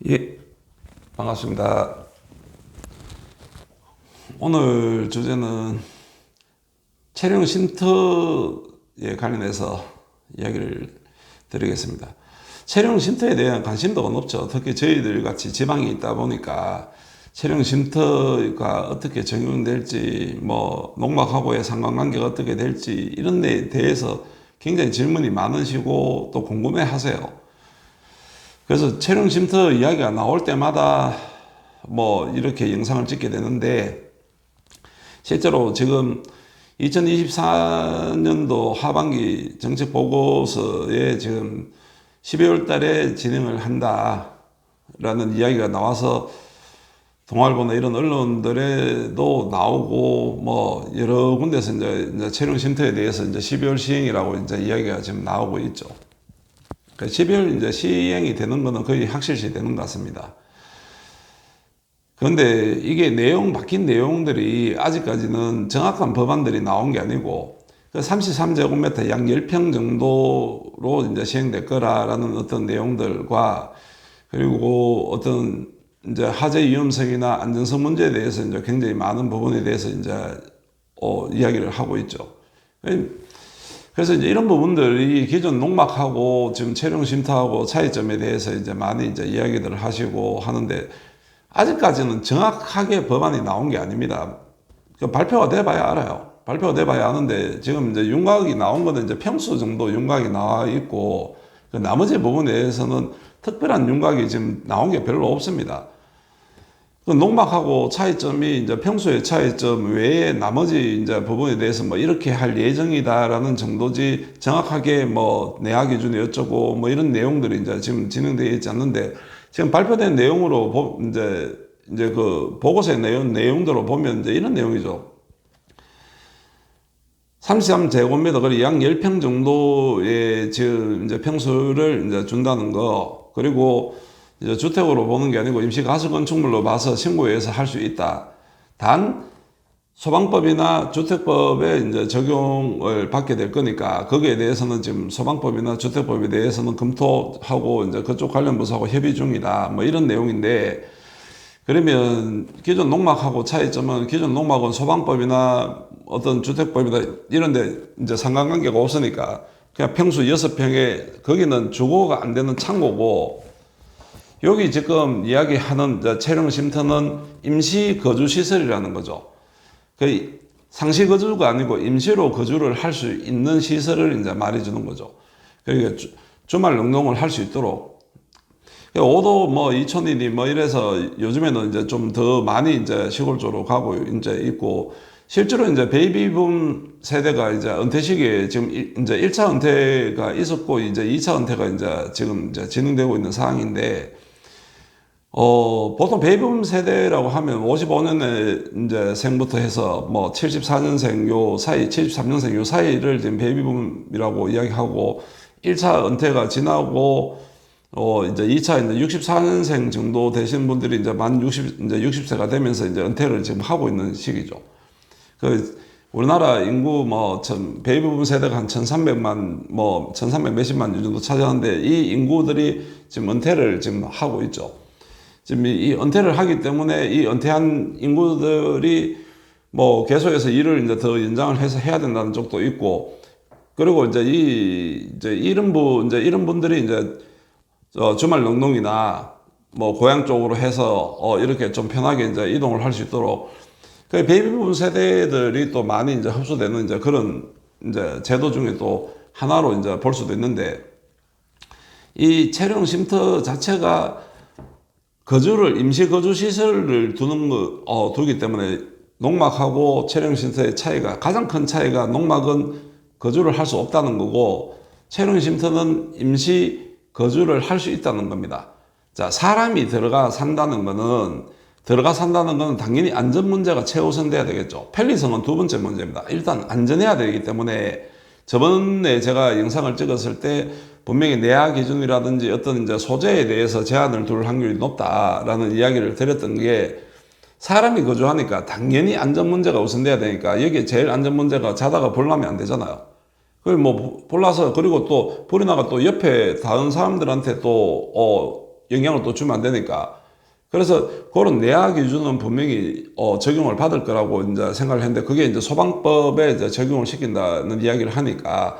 예, 반갑습니다. 오늘 주제는 체령 쉼터에 관련해서 이야기를 드리겠습니다. 체령 쉼터에 대한 관심도가 높죠. 특히 저희들 같이 지방에 있다 보니까 체령 쉼터가 어떻게 적용될지, 농막하고의 상관관계가 어떻게 될지 이런 데에 대해서 굉장히 질문이 많으시고 또 궁금해 하세요. 그래서 체령 쉼터 이야기가 나올 때마다 이렇게 영상을 찍게 되는데, 실제로 지금 2024년도 하반기 정책 보고서에 지금 12월 달에 진행을 한다라는 이야기가 나와서 동아일보나 이런 언론들에도 나오고 여러 군데서 이제 체령 쉼터에 대해서 이제 12월 시행이라고 이제 이야기가 지금 나오고 있죠. 12월 이제 시행이 되는 거는 거의 확실시 되는 것 같습니다. 그런데 이게 바뀐 내용들이 아직까지는 정확한 법안들이 나온 게 아니고, 33제곱미터 약 10평 정도로 이제 시행될 거라는 어떤 내용들과, 그리고 어떤 이제 화재 위험성이나 안전성 문제에 대해서 이제 굉장히 많은 부분에 대해서 이제 이야기를 하고 있죠. 그래서 이제 이런 부분들이 기존 농막하고 지금 체령 쉼터하고 차이점에 대해서 이제 많이 이제 이야기들을 하시고 하는데, 아직까지는 정확하게 법안이 나온 게 아닙니다. 발표가 돼봐야 알아요. 발표가 돼봐야 아는데, 지금 이제 윤곽이 나온 거는 이제 평수 정도 윤곽이 나와 있고, 그 나머지 부분에 대해서는 특별한 윤곽이 지금 나온 게 별로 없습니다. 그 농막하고 차이점이 이제 평소의 차이점 외에 나머지 이제 부분에 대해서 이렇게 할 예정이다라는 정도지, 정확하게 내화 기준이 어쩌고 이런 내용들이 이제 지금 진행되어 있지 않는데, 지금 발표된 내용으로 이제 그 보고서의 내용대로 보면 이제 이런 내용이죠. 33제곱미터, 그리고 약 10평 정도의 지금 이제 평수를 이제 준다는 거, 그리고 이제 주택으로 보는 게 아니고 임시 가설 건축물로 봐서 신고해서 할 수 있다. 단 소방법이나 주택법에 이제 적용을 받게 될 거니까, 거기에 대해서는 지금 소방법이나 주택법에 대해서는 검토하고 이제 그쪽 관련 부서하고 협의 중이다. 이런 내용인데, 그러면 기존 농막하고 차이점은, 기존 농막은 소방법이나 어떤 주택법이나 이런데 이제 상관관계가 없으니까 그냥 평수 6평에, 거기는 주거가 안 되는 창고고, 여기 지금 이야기하는 체령 쉼터는 임시 거주 시설이라는 거죠. 그 상시 거주가 아니고 임시로 거주를 할 수 있는 시설을 이제 말해주는 거죠. 그러니까 주말 농동을 할 수 있도록. 오도 이촌이니 이래서 요즘에는 이제 좀 더 많이 이제 시골 쪽으로 가고 이제 있고, 실제로 이제 베이비붐 세대가 이제 은퇴 시기에 지금 이제 1차 은퇴가 있었고, 이제 2차 은퇴가 이제 지금 이제 진행되고 있는 상황인데, 보통 베이비붐 세대라고 하면 55년에 이제 생부터 해서 74년생 요 사이, 73년생 요 사이를 지금 베이비붐이라고 이야기하고, 1차 은퇴가 지나고, 이제 2차 이제 64년생 정도 되신 분들이 이제 이제 60세가 되면서 이제 은퇴를 지금 하고 있는 시기죠. 우리나라 인구 베이비붐 세대가 한 1300만, 1300 몇십만 유 정도 차지하는데, 이 인구들이 지금 은퇴를 지금 하고 있죠. 지금 이 은퇴를 하기 때문에 이 은퇴한 인구들이 계속해서 일을 이제 더 연장을 해서 해야 된다는 쪽도 있고, 그리고 이제 이런 분들이 이제 주말 농동이나 고향 쪽으로 해서 이렇게 좀 편하게 이제 이동을 할 수 있도록, 그 베이비붐 세대들이 또 많이 이제 흡수되는 이제 그런 이제 제도 중에 또 하나로 이제 볼 수도 있는데, 이 체령 쉼터 자체가 임시 거주 시설을 두기 때문에, 농막하고 체령 쉼터의 차이가, 가장 큰 차이가, 농막은 거주를 할 수 없다는 거고, 체령 쉼터는 임시 거주를 할 수 있다는 겁니다. 자, 사람이 들어가 산다는 거는 당연히 안전 문제가 최우선돼야 되겠죠. 편리성은 두 번째 문제입니다. 일단 안전해야 되기 때문에, 저번에 제가 영상을 찍었을 때 분명히 내화 기준이라든지 어떤 이제 소재에 대해서 제한을 둘 확률이 높다라는 이야기를 드렸던 게, 사람이 거주하니까 당연히 안전 문제가 우선돼야 되니까, 여기에 제일 안전 문제가 자다가 불 나면 안 되잖아요. 그리고 불나서, 그리고 또 불이 나가 또 옆에 다른 사람들한테 또 영향을 또 주면 안 되니까. 그래서 그런 내야 기준은 분명히 적용을 받을 거라고 이제 생각을 했는데, 그게 이제 소방법에 이제 적용을 시킨다는 이야기를 하니까,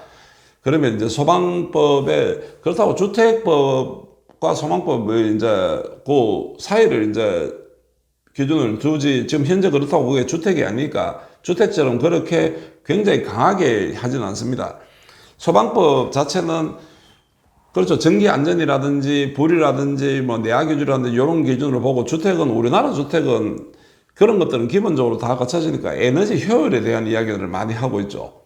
그러면 이제 소방법에, 그렇다고 주택법과 소방법의 이제 그 사이를 이제 기준을 두지, 지금 현재 그렇다고 그게 주택이 아니니까 주택처럼 그렇게 굉장히 강하게 하지는 않습니다. 소방법 자체는 그렇죠. 전기 안전이라든지 불이라든지 뭐 내야 기준이라든지 이런 기준으로 보고, 주택은, 우리나라 주택은 그런 것들은 기본적으로 다 갖춰지니까 에너지 효율에 대한 이야기들을 많이 하고 있죠.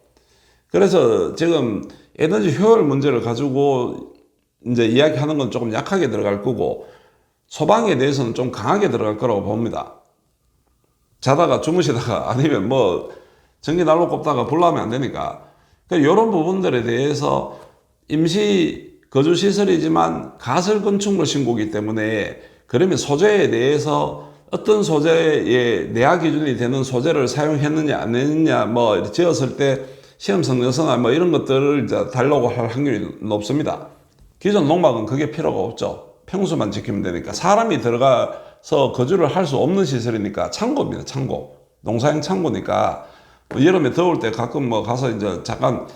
그래서 지금 에너지 효율 문제를 가지고 이제 이야기하는 건 조금 약하게 들어갈 거고, 소방에 대해서는 좀 강하게 들어갈 거라고 봅니다. 자다가 주무시다가 아니면 뭐 전기 난로 꼽다가 불 나면 안 되니까. 그러니까 이런 부분들에 대해서 임시 거주시설이지만 가설 건축물 신고기 때문에, 그러면 소재에 대해서 어떤 소재의 내야 기준이 되는 소재를 사용했느냐 안 했느냐, 뭐 지었을 때 시험성 요소나 뭐 이런 것들을 이제 달라고 할 확률이 높습니다. 기존 농막은 그게 필요가 없죠. 평수만 지키면 되니까. 사람이 들어가서 거주를 할 수 없는 시설이니까 창고입니다. 창고. 농사용 창고니까 여름에 더울 때 가끔 뭐 가서 이제 잠깐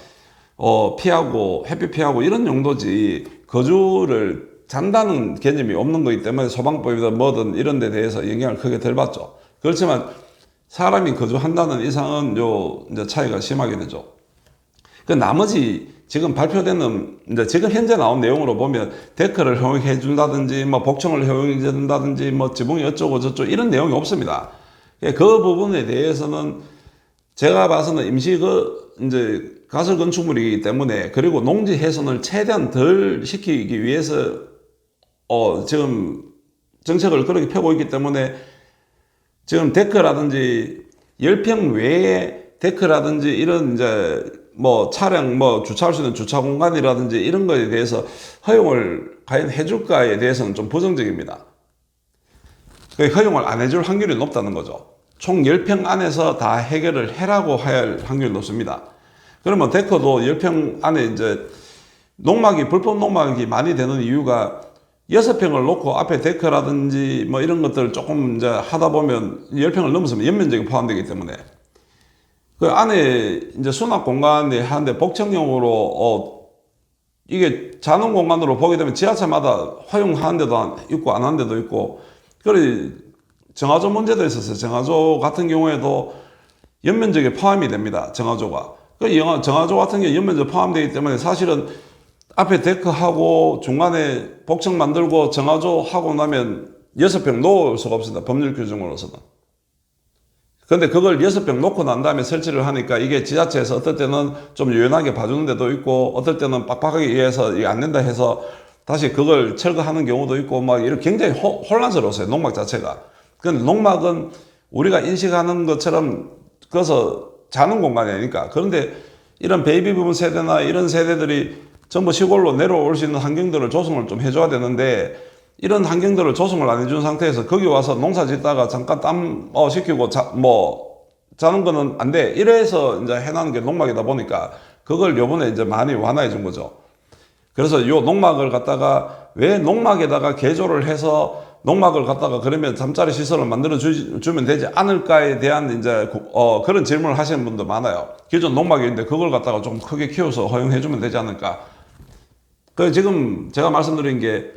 피하고 햇빛 피하고 이런 용도지, 거주를 잔다는 개념이 없는 거기 때문에 소방법이든 뭐든 이런 데 대해서 영향을 크게 덜 받죠. 그렇지만 사람이 거주한다는 이상은 요 이제 차이가 심하게 되죠. 그 나머지 지금 발표되는, 이제 지금 현재 나온 내용으로 보면 데크를 허용해 준다든지 뭐 복층을 허용해 준다든지 뭐 지붕이 어쩌고 저쩌고 이런 내용이 없습니다. 그 부분에 대해서는 제가 봐서는 임시 이제 가설 건축물이기 때문에, 그리고 농지 훼손을 최대한 덜 시키기 위해서 지금 정책을 그렇게 펴고 있기 때문에, 지금 데크라든지 10평 외에 데크라든지 이런 이제 뭐 차량 뭐 주차할 수 있는 주차 공간이라든지 이런 거에 대해서 허용을 과연 해줄까에 대해서는 좀 부정적입니다. 허용을 안 해줄 확률이 높다는 거죠. 총 10평 안에서 다 해결을 해라고 할 확률이 높습니다. 그러면 데크도 10평 안에 이제 불법 농막이 많이 되는 이유가, 6평을 놓고 앞에 데크라든지 뭐 이런 것들을 조금 이제 하다 보면 10평을 넘으면 연면적이 포함되기 때문에, 그 안에 이제 수납 공간에 하는데 복층용으로 이게 자는 공간으로 보게 되면 지하철마다 허용하는 데도 있고 안 하는 데도 있고, 그래 정화조 문제도 있었어요. 정화조 같은 경우에도 연면적에 포함이 됩니다. 정화조가. 정화조 같은 경우 연면적 포함되기 때문에 사실은 앞에 데크하고 중간에 복층 만들고 정화조 하고 나면 6평 놓을 수가 없습니다. 법률 규정으로서는. 근데 그걸 6평 놓고 난 다음에 설치를 하니까 이게 지자체에서 어떨 때는 좀 유연하게 봐주는 데도 있고, 어떨 때는 빡빡하게 이해해서 이게 안 된다 해서 다시 그걸 철거하는 경우도 있고, 막 이렇게 굉장히 혼란스러웠어요. 농막 자체가. 근데 농막은 우리가 인식하는 것처럼 그래서 자는 공간이 아니니까. 그런데 이런 베이비 부분 세대나 이런 세대들이 전부 시골로 내려올 수 있는 환경들을 조성을 좀 해줘야 되는데, 이런 환경들을 조성을 안 해준 상태에서 거기 와서 농사 짓다가 잠깐 땀 식히고 자는 거는 안 돼. 이래서 이제 해놓은 게 농막이다 보니까 그걸 요번에 이제 많이 완화해 준 거죠. 그래서 요 농막을 갖다가 왜 농막에다가 개조를 해서 농막을 갖다가 그러면 잠자리 시설을 만들어 주면 되지 않을까에 대한 이제 그런 질문을 하시는 분도 많아요. 기존 농막이 있는데 그걸 갖다가 좀 크게 키워서 허용해 주면 되지 않을까. 그 지금 제가 말씀드린 게,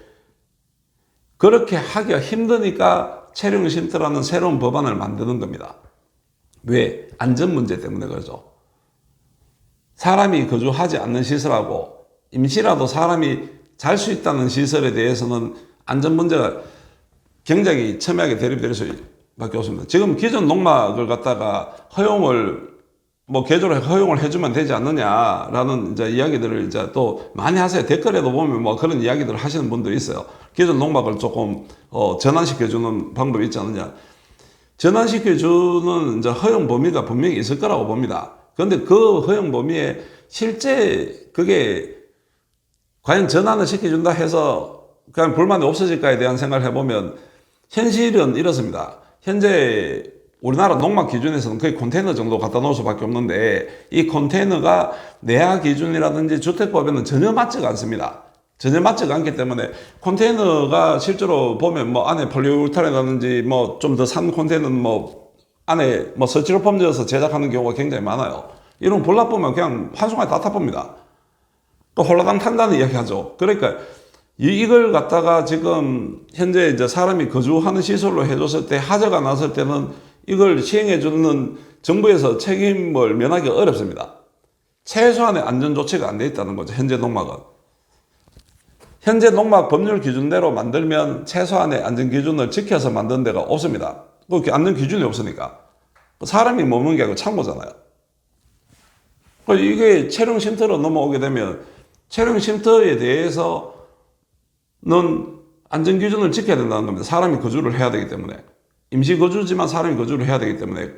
그렇게 하기가 힘드니까 체령 쉼터라는 새로운 법안을 만드는 겁니다. 왜? 안전 문제 때문에 그러죠. 사람이 거주하지 않는 시설하고 임시라도 사람이 잘 수 있다는 시설에 대해서는 안전 문제가 굉장히 첨예하게 대립될 수밖에 없습니다. 지금 기존 농막을 갖다가 개조를 허용을 해주면 되지 않느냐라는 이제 이야기들을 이제 또 많이 하세요. 댓글에도 보면 뭐 그런 이야기들을 하시는 분들이 있어요. 기존 농막을 조금 전환시켜주는 방법이 있지 않느냐. 전환시켜주는 이제 허용 범위가 분명히 있을 거라고 봅니다. 그런데 그 허용 범위에 실제 그게 과연 전환을 시켜준다 해서 그냥 불만이 없어질까에 대한 생각을 해보면, 현실은 이렇습니다. 현재 우리나라 농막 기준에서는 거의 컨테이너 정도 갖다 놓을 수밖에 없는데, 이 컨테이너가 내야 기준이라든지 주택법에는 전혀 맞지가 않습니다. 전혀 맞지가 않기 때문에 컨테이너가 실제로 보면 뭐 안에 폴리우레탄이라든지 뭐 좀 더 산 컨테이너는 뭐 안에 뭐 스티로폼 져서 제작하는 경우가 굉장히 많아요. 이런 볼라 보면 그냥 한순간에 다 타봅니다. 또 홀라당 탄다는 이야기 하죠. 그러니까 이걸 갖다가 지금 현재 이제 사람이 거주하는 시설로 해줬을 때 하자가 났을 때는 이걸 시행해주는 정부에서 책임을 면하기 어렵습니다. 최소한의 안전조치가 안 돼 있다는 거죠. 현재 농막은. 현재 농막 법률 기준대로 만들면 최소한의 안전기준을 지켜서 만든 데가 없습니다. 그 안전기준이 없으니까. 사람이 머무는 게 아니고 창고잖아요. 이게 체령 쉼터로 넘어오게 되면 체령 쉼터에 대해서는 안전기준을 지켜야 된다는 겁니다. 사람이 거주를 해야 되기 때문에. 임시거주지만 사람이 거주를 해야 되기 때문에.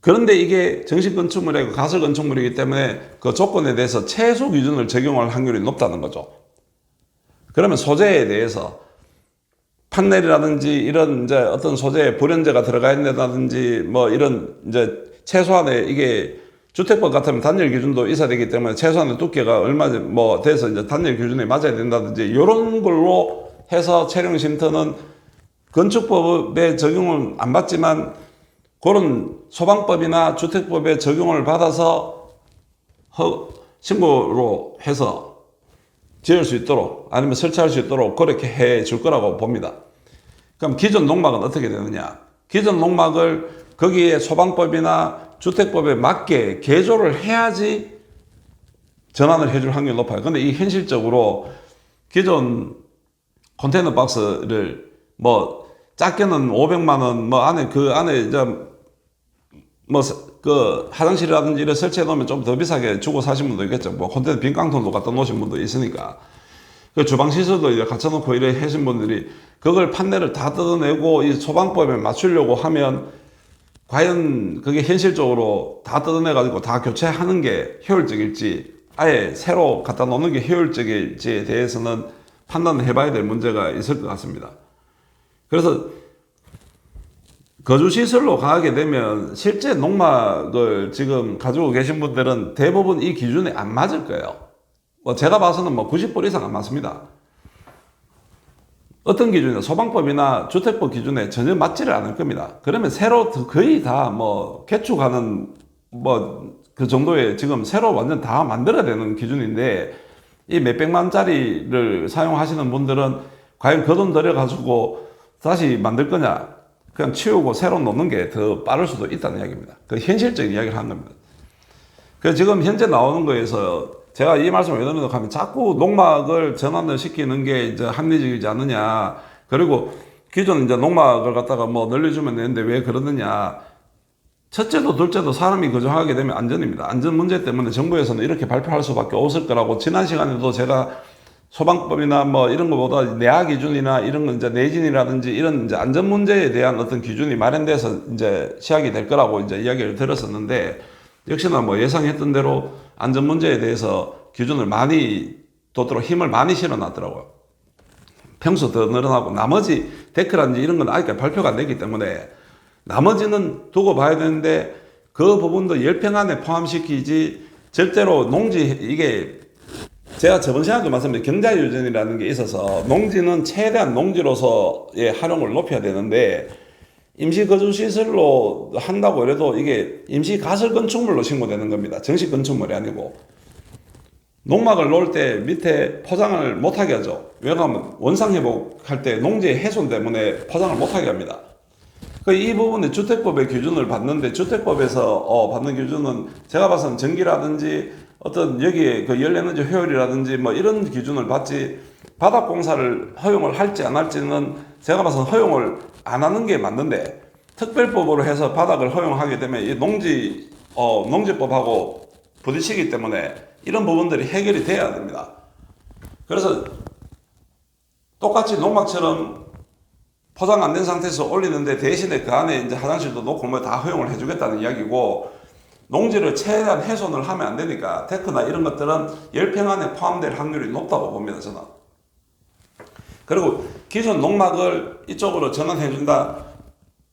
그런데 이게 정식 건축물이고 가설 건축물이기 때문에 그 조건에 대해서 최소 기준을 적용할 확률이 높다는 거죠. 그러면 소재에 대해서 판넬이라든지 이런 이제 어떤 소재에 불연제가 들어가 있다든지 뭐 이런 이제 최소한의 이게 주택법 같으면 단열 기준도 있어야 되기 때문에 최소한의 두께가 얼마 뭐 돼서 이제 단열 기준에 맞아야 된다든지 이런 걸로 해서 체령 쉼터는 건축법에 적용을 안 받지만 그런 소방법이나 주택법에 적용을 받아서 신고로 해서 지을 수 있도록 아니면 설치할 수 있도록 그렇게 해 줄 거라고 봅니다. 그럼 기존 농막은 어떻게 되느냐? 기존 농막을 거기에 소방법이나 주택법에 맞게 개조를 해야지 전환을 해줄 확률이 높아요. 근데 이 현실적으로 기존 컨테이너 박스를 뭐 작게는 500만원 뭐 안에 그 안에 이제 뭐 그 화장실이라든지 이런 설치해 놓으면 좀 더 비싸게 주고 사신 분도 있겠죠. 뭐 컨테이너 빈 깡통도 갖다 놓으신 분도 있으니까. 그 주방 시설도 이제 갖춰 놓고 이래 하신 분들이 그걸 판넬을 다 뜯어내고 이 소방법에 맞추려고 하면 과연 그게 현실적으로 다 뜯어내가지고 다 교체하는 게 효율적일지 아예 새로 갖다 놓는 게 효율적일지에 대해서는 판단을 해봐야 될 문제가 있을 것 같습니다. 그래서 거주시설로 가게 되면 실제 농막을 지금 가지고 계신 분들은 대부분 이 기준에 안 맞을 거예요. 뭐 제가 봐서는 뭐 90% 이상 안 맞습니다. 어떤 기준이나 소방법이나 주택법 기준에 전혀 맞지를 않을 겁니다. 그러면 새로 거의 다 뭐 개축하는 뭐 그 정도의 지금 새로 완전 다 만들어야 되는 기준인데 이 몇백만짜리를 사용하시는 분들은 과연 그 돈 들여가지고 다시 만들 거냐? 그냥 치우고 새로 놓는 게 더 빠를 수도 있다는 이야기입니다. 그 현실적인 이야기를 하는 겁니다. 그래서 지금 현재 나오는 거에서 제가 이 말씀을 왜 드리는가 하면 자꾸 농막을 전환을 시키는 게 이제 합리적이지 않느냐. 그리고 기존 이제 농막을 갖다가 뭐 늘려주면 되는데 왜 그러느냐. 첫째도 둘째도 사람이 거주하게 되면 안전입니다. 안전 문제 때문에 정부에서는 이렇게 발표할 수밖에 없을 거라고 지난 시간에도 제가 소방법이나 뭐 이런 것보다 내화 기준이나 이런 건 이제 내진이라든지 이런 이제 안전 문제에 대한 어떤 기준이 마련돼서 이제 시작이 될 거라고 이제 이야기를 들었었는데 역시나 뭐 예상했던 대로 안전 문제에 대해서 기준을 많이 뒀도록 힘을 많이 실어 놨더라고요. 평소 더 늘어나고 나머지 데크라든지 이런 건 아직까지 발표가 안 됐기 때문에 나머지는 두고 봐야 되는데 그 부분도 10평 안에 포함시키지 절대로 농지 이게 제가 저번 시간에도 말씀드린 경자유전이라는 게 있어서 농지는 최대한 농지로서의 활용을 높여야 되는데 임시거주시설로 한다고 해도 이게 임시가설건축물로 신고되는 겁니다. 정식 건축물이 아니고. 농막을 놓을 때 밑에 포장을 못하게 하죠. 왜냐하면 원상회복할 때 농지의 훼손 때문에 포장을 못하게 합니다. 이 부분에 주택법의 기준을 받는데 주택법에서 받는 기준은 제가 봐서는 전기라든지 어떤 여기에 그 열에너지 효율이라든지 뭐 이런 기준을 받지 바닥공사를 허용을 할지 안 할지는 제가 봐서는 허용을 안 하는 게 맞는데 특별법으로 해서 바닥을 허용하게 되면 이 농지법하고 부딪히기 때문에 이런 부분들이 해결이 돼야 됩니다. 그래서 똑같이 농막처럼 포장 안 된 상태에서 올리는데 대신에 그 안에 이제 화장실도 놓고 뭐 다 허용을 해주겠다는 이야기고 농지를 최대한 훼손을 하면 안 되니까 데크나 이런 것들은 10평 안에 포함될 확률이 높다고 봅니다. 저는. 그리고 기존 농막을 이쪽으로 전환해준다.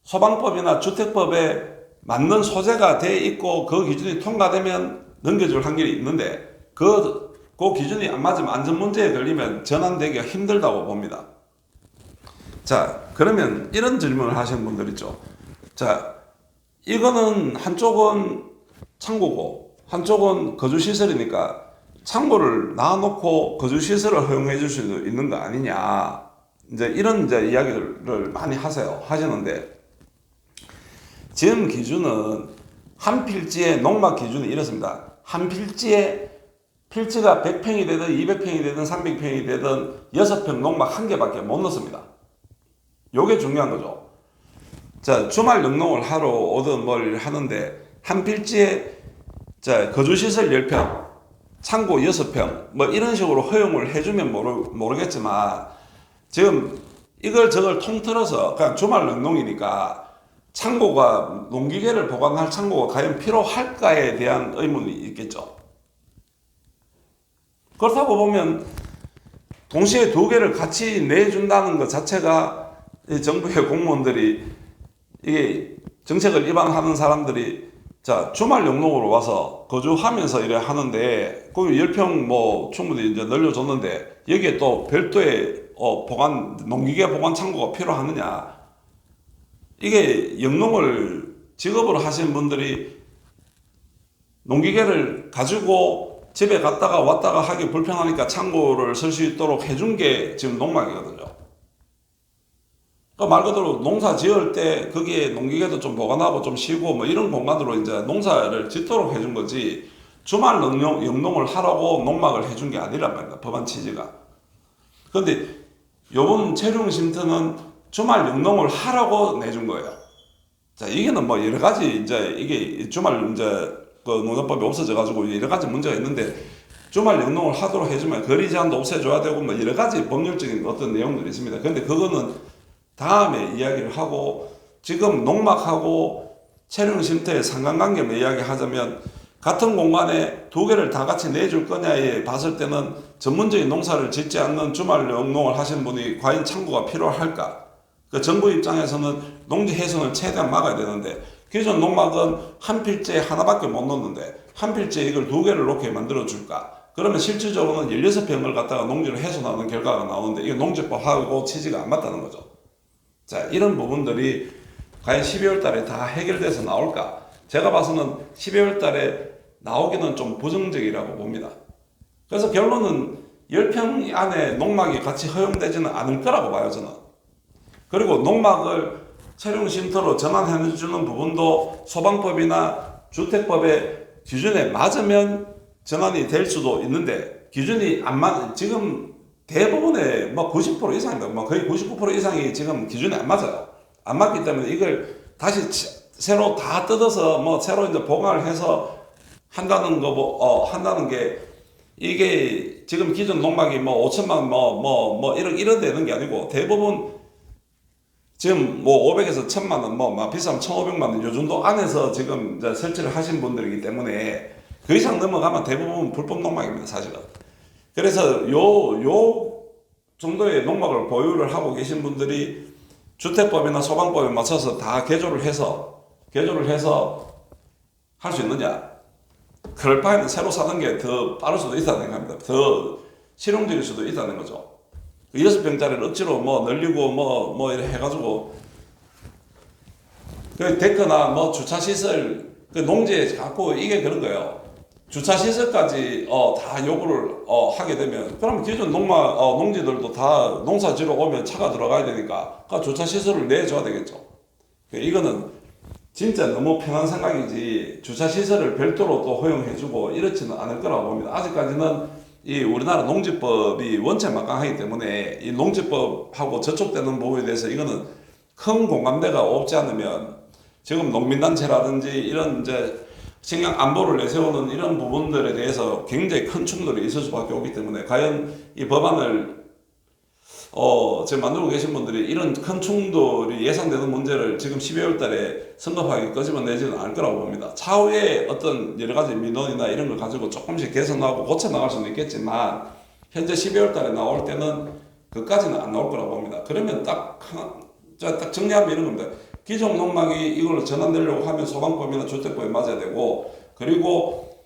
소방법이나 주택법에 맞는 소재가 돼 있고 그 기준이 통과되면 넘겨줄 확률이 있는데 그 그 기준이 안 맞으면 안전 문제에 걸리면 전환되기가 힘들다고 봅니다. 자, 그러면 이런 질문을 하시는 분들 있죠. 자, 이거는 한쪽은 창고고 한쪽은 거주시설이니까 창고를 놔놓고 거주시설을 허용해 줄 수 있는 거 아니냐. 이제 이런 이야기를 많이 하시는데, 지금 기준은 한 필지의 농막 기준이 이렇습니다. 한 필지에 필지가 100평이 되든 200평이 되든 300평이 되든 6평 농막 한 개밖에 못 넣습니다. 요게 중요한 거죠. 자, 주말 영농을 하러 오든 뭘 하는데 한 필지에 자, 거주시설 10평, 창고 6평 뭐 이런 식으로 허용을 해주면 모르겠지만 지금 이걸 저걸 통틀어서 그냥 주말 영농이니까 창고가 농기계를 보관할 창고가 과연 필요할까에 대한 의문이 있겠죠. 그렇다고 보면 동시에 두 개를 같이 내준다는 것 자체가 정부의 공무원들이 이게 정책을 위반하는 사람들이 자 주말 영농으로 와서 거주하면서 이래 하는데 거기 10평 뭐 충분히 이제 늘려줬는데 여기에 또 별도의 보관 농기계 보관 창고가 필요하느냐. 이게 영농을 직업으로 하시는 분들이 농기계를 가지고 집에 갔다가 왔다가 하기 불편하니까 창고를 쓸 수 있도록 해준 게 지금 농막이거든요. 그러니까 말 그대로 농사 지을 때 거기에 농기계도 좀 보관하고 좀 쉬고 뭐 이런 공간으로 이제 농사를 짓도록 해준 거지 주말 영농을 하라고 농막을 해준 게 아니란 말입니다. 법안 취지가. 그런데 요번 체류 쉼터는 주말 영농을 하라고 내준 거예요. 자, 이게는 뭐 여러 가지 이제 이게 주말 이제 그 농장법이 없어져가지고 여러 가지 문제가 있는데 주말 영농을 하도록 해주면 거리 제한도 없애줘야 되고 뭐 여러 가지 법률적인 어떤 내용들이 있습니다. 근데 그거는 다음에 이야기를 하고 지금 농막하고 체류 쉼터의 상관관계만 이야기하자면 같은 공간에 두 개를 다 같이 내줄 거냐에 봤을 때는 전문적인 농사를 짓지 않는 주말 영농을 하시는 분이 과연 창고가 필요할까? 그 정부 입장에서는 농지 훼손을 최대한 막아야 되는데 기존 농막은 한 필지에 하나밖에 못 넣는데 한 필지에 이걸 두 개를 놓게 만들어 줄까? 그러면 실질적으로는 16평을 갖다가 농지를 훼손하는 결과가 나오는데 이게 농지법하고 취지가 안 맞다는 거죠. 자, 이런 부분들이 과연 12월 달에 다 해결돼서 나올까? 제가 봐서는 12월 달에 나오기는 좀 부정적이라고 봅니다. 그래서 결론은 10평 안에 농막이 같이 허용되지는 않을 거라고 봐요, 저는. 그리고 농막을 체류 쉼터로 전환해주는 부분도 소방법이나 주택법의 기준에 맞으면 전환이 될 수도 있는데 기준이 안 맞, 지금 대부분의 뭐 90% 이상입니다. 뭐 거의 99% 이상이 지금 기준에 안 맞아요. 안 맞기 때문에 이걸 다시 새로 다 뜯어서 뭐 새로 이제 보강을 해서 한다는 거, 한다는 게 이게 지금 기존 농막이 뭐 5천만 이런 되는 게 아니고 대부분 지금 뭐 500에서 1000만 원, 뭐 비싸면 1500만 원 요 정도 안에서 지금 이제 설치를 하신 분들이기 때문에 그 이상 넘어가면 대부분 불법 농막입니다, 사실은. 그래서 요 정도의 농막을 보유를 하고 계신 분들이 주택법이나 소방법에 맞춰서 다 개조를 해서 할 수 있느냐? 그럴 바에는 새로 사는 게 더 빠를 수도 있다는 겁니다. 더 실용적일 수도 있다는 거죠. 6평짜리를 억지로 뭐 늘리고 뭐 이래 해가지고 그 데크나 뭐 주차시설 그 농지에 갖고 이게 그런 거예요. 주차시설까지 다 요구를 하게 되면 그러면 기존 농지들도 다 농사 지러 오면 차가 들어가야 되니까 그 주차시설을 내줘야 되겠죠. 이거는 진짜 너무 편한 생각이지 주차시설을 별도로 또 허용해주고 이렇지는 않을 거라고 봅니다. 아직까지는 이 우리나라 농지법이 원체 막강하기 때문에 이 농지법하고 저촉되는 부분에 대해서 이거는 큰 공감대가 없지 않으면 지금 농민단체라든지 이런 이제 식량 안보를 내세우는 이런 부분들에 대해서 굉장히 큰 충돌이 있을 수밖에 없기 때문에 과연 이 법안을 지금 만들고 계신 분들이 이런 큰 충돌이 예상되는 문제를 지금 12월 달에 성급하게 끄집어내지는 않을 거라고 봅니다. 차후에 어떤 여러 가지 민원이나 이런 걸 가지고 조금씩 개선하고 고쳐나갈 수는 있겠지만 현재 12월 달에 나올 때는 그까지는 안 나올 거라고 봅니다. 그러면 딱 정리하면 이런 겁니다. 기존 농막이 이걸 전환되려고 하면 소방법이나 주택법에 맞아야 되고 그리고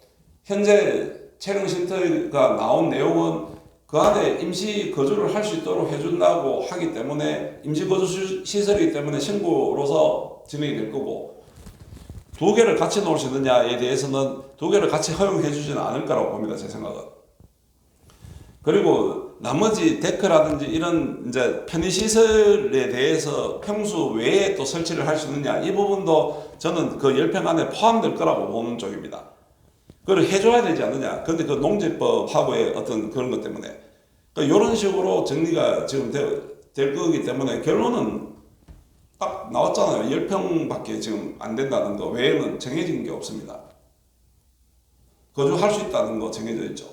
현재 채용 쉼터가 나온 내용은 그 안에 임시 거주를 할 수 있도록 해준다고 하기 때문에 임시 거주 시설이기 때문에 신고로서 진행이 될 거고, 두 개를 같이 놓을 수 있느냐에 대해서는 두 개를 같이 허용해 주지는 않을 거라고 봅니다, 제 생각은. 그리고 나머지 데크라든지 이런 이제 편의시설에 대해서 평수 외에 또 설치를 할 수 있느냐, 이 부분도 저는 그 10평 안에 포함될 거라고 보는 쪽입니다. 그걸 해줘야 되지 않느냐. 근데 그 농지법하고의 어떤 그런 것 때문에. 그러니까 이런 식으로 정리가 지금 될 거기 때문에 결론은 딱 나왔잖아요. 10평밖에 지금 안 된다는 거 외에는 정해진 게 없습니다. 거주할 수 있다는 거 정해져 있죠.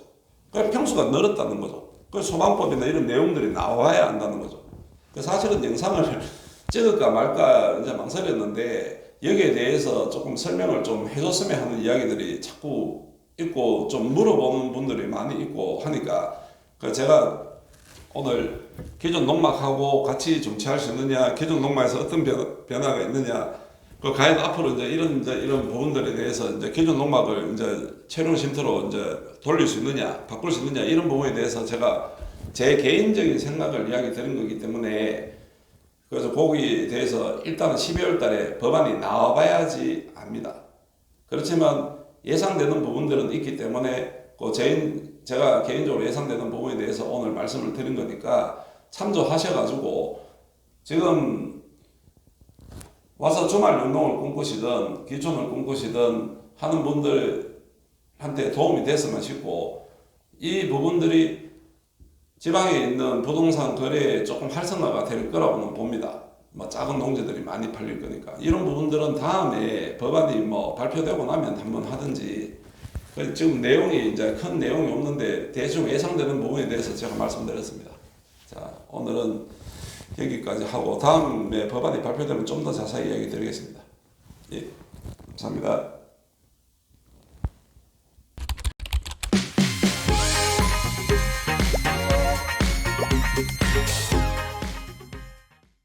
그러니까 평수가 늘었다는 거죠. 그 소방법이나 이런 내용들이 나와야 한다는 거죠. 사실은 영상을 찍을까 말까 이제 망설였는데, 여기에 대해서 조금 설명을 좀 해줬으면 하는 이야기들이 자꾸 있고 좀 물어보는 분들이 많이 있고 하니까, 제가 오늘 기존 농막하고 같이 정치할 수 있느냐, 기존 농막에서 어떤 변화가 있느냐, 과연 앞으로 이제 이런 부분들에 대해서 이제 기존 농막을 이제 채용 쉼터로 이제 돌릴 수 있느냐, 바꿀 수 있느냐, 이런 부분에 대해서 제가 제 개인적인 생각을 이야기 드린 거기 때문에, 그래서 거기에 대해서 일단은 12월 달에 법안이 나와봐야지 압니다. 그렇지만 예상되는 부분들은 있기 때문에 제가 개인적으로 예상되는 부분에 대해서 오늘 말씀을 드린 거니까 참조하셔가지고, 지금 와서 주말 운동을 꿈꾸시든 기촌을 꿈꾸시든 하는 분들한테 도움이 됐으면 싶고, 이 부분들이 지방에 있는 부동산 거래에 조금 활성화가 될 거라고는 봅니다. 작은 농지들이 많이 팔릴 거니까. 이런 부분들은 다음에 법안이 발표되고 나면 한번 하든지, 지금 내용이 이제 큰 내용이 없는데 대충 예상되는 부분에 대해서 제가 말씀드렸습니다. 자, 오늘은 여기까지 하고 다음에 법안이 발표되면 좀 더 자세히 이야기 드리겠습니다. 예, 감사합니다.